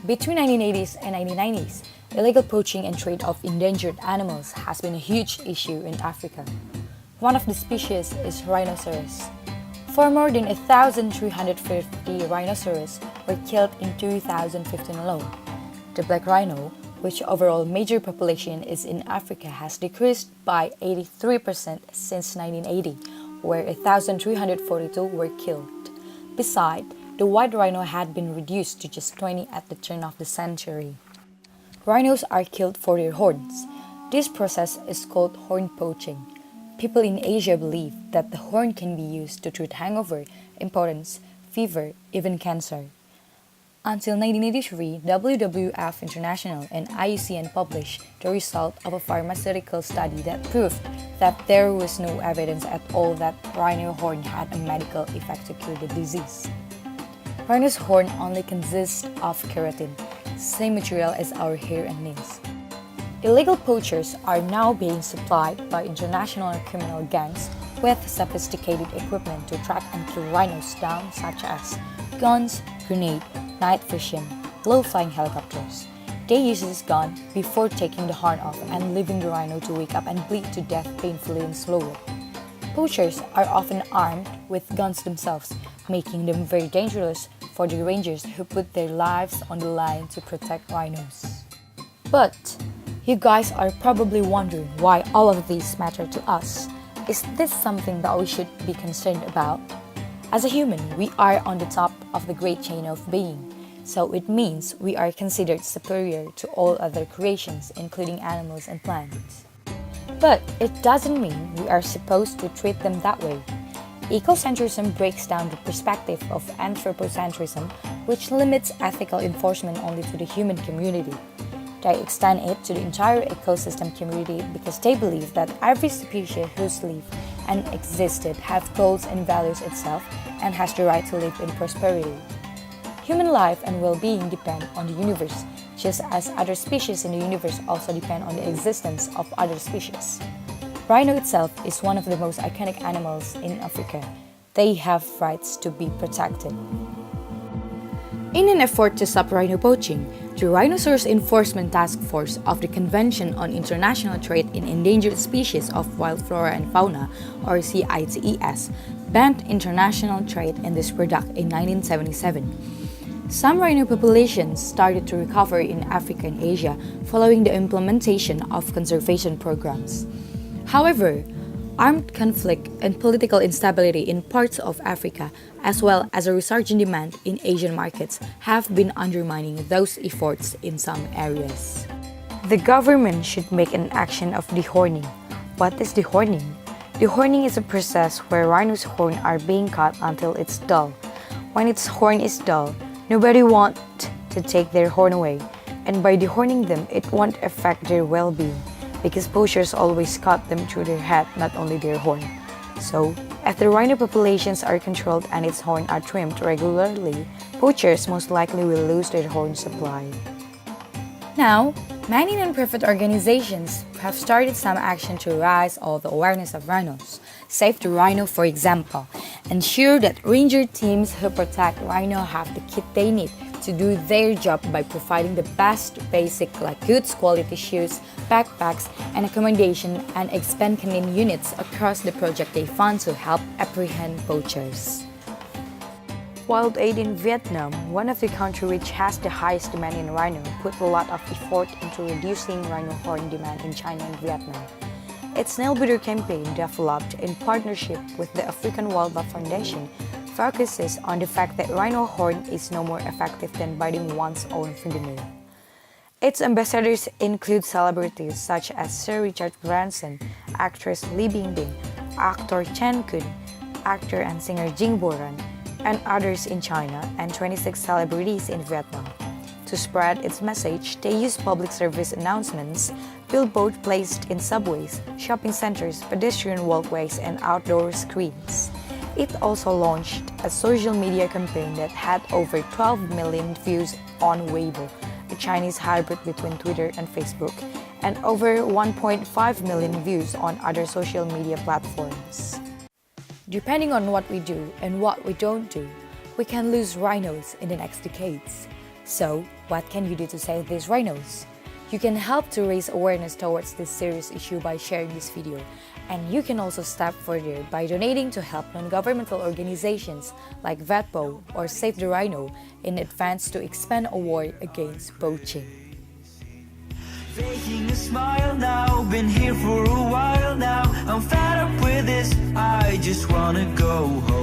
Between 1980s and 1990s, illegal poaching and trade of endangered animals has been a huge issue in Africa. One of the species is rhinoceros. For more than 1,350 rhinoceros were killed in 2015 alone. The black rhino, which overall major population is in Africa, has decreased by 83% since 1980, where 1,342 were killed. Besides, the white rhino had been reduced to just 20 at the turn of the century. Rhinos are killed for their horns. This process is called horn poaching. People in Asia believe that the horn can be used to treat hangover, impotence, fever, even cancer. Until 1983, WWF International and IUCN published the result of a pharmaceutical study that proved that there was no evidence at all that rhino horn had a medical effect to cure the disease. Rhino's horn only consists of keratin, same material as our hair and nails. Illegal poachers are now being supplied by international criminal gangs with sophisticated equipment to track and kill rhinos down, such as guns, grenade, night vision, low-flying helicopters. They use this gun before taking the horn off and leaving the rhino to wake up and bleed to death painfully and slowly. Poachers are often armed with guns themselves, making them very dangerous for the rangers who put their lives on the line to protect rhinos. But you guys are probably wondering why all of these matter to us. Is this something that we should be concerned about? As a human, we are on the top of the great chain of being, so it means we are considered superior to all other creations, including animals and plants. But it doesn't mean we are supposed to treat them that way. Ecocentrism breaks down the perspective of anthropocentrism, which limits ethical enforcement only to the human community. They extend it to the entire ecosystem community because they believe that every species who's lived and existed have goals and values itself and has the right to live in prosperity. Human life and well-being depend on the universe, just as other species in the universe also depend on the existence of other species. Rhino itself is one of the most iconic animals in Africa. They have rights to be protected. In an effort to stop rhino poaching, the Rhinoceros Enforcement Task Force of the Convention on International Trade in Endangered Species of Wild Flora and Fauna, or CITES, banned international trade in this product in 1977. Some rhino populations started to recover in Africa and Asia following the implementation of conservation programs. However, armed conflict and political instability in parts of Africa, as well as a resurgent demand in Asian markets, have been undermining those efforts in some areas. The government should make an action of dehorning. What is dehorning? Dehorning is a process where rhino's horns are being cut until it's dull. When its horn is dull, nobody wants to take their horn away, and by dehorning them, it won't affect their well-being, because poachers always cut them through their head, not only their horn. So, if the rhino populations are controlled and its horns are trimmed regularly, poachers most likely will lose their horn supply. Now, many non-profit organizations have started some action to raise all the awareness of rhinos. Save the Rhino, for example, ensure that ranger teams who protect rhino have the kit they need to do their job by providing the best basic like good quality shoes, backpacks, and accommodation, and expand canine units across the project they fund to help apprehend poachers. Wild Aid in Vietnam, one of the countries which has the highest demand in rhino, put a lot of effort into reducing rhino horn demand in China and Vietnam. Its nail biter campaign, developed in partnership with the African Wildlife Foundation, focuses on the fact that rhino horn is no more effective than biting one's own fingernail. Its ambassadors include celebrities such as Sir Richard Branson, actress Li Bingbing, actor Chen Kun, actor and singer Jing Boran, and others in China, and 26 celebrities in Vietnam. To spread its message, they use public service announcements, billboards placed in subways, shopping centers, pedestrian walkways, and outdoor screens. It also launched a social media campaign that had over 12 million views on Weibo, a Chinese hybrid between Twitter and Facebook, and over 1.5 million views on other social media platforms. Depending on what we do and what we don't do, we can lose rhinos in the next decades. So, what can you do to save these rhinos? You can help to raise awareness towards this serious issue by sharing this video, and you can also step further by donating to help non-governmental organizations like VETPO or Save the Rhino in advance to expand a war against poaching. Faking a smile now, been here for a while now. I'm fed up with this, I just wanna go home.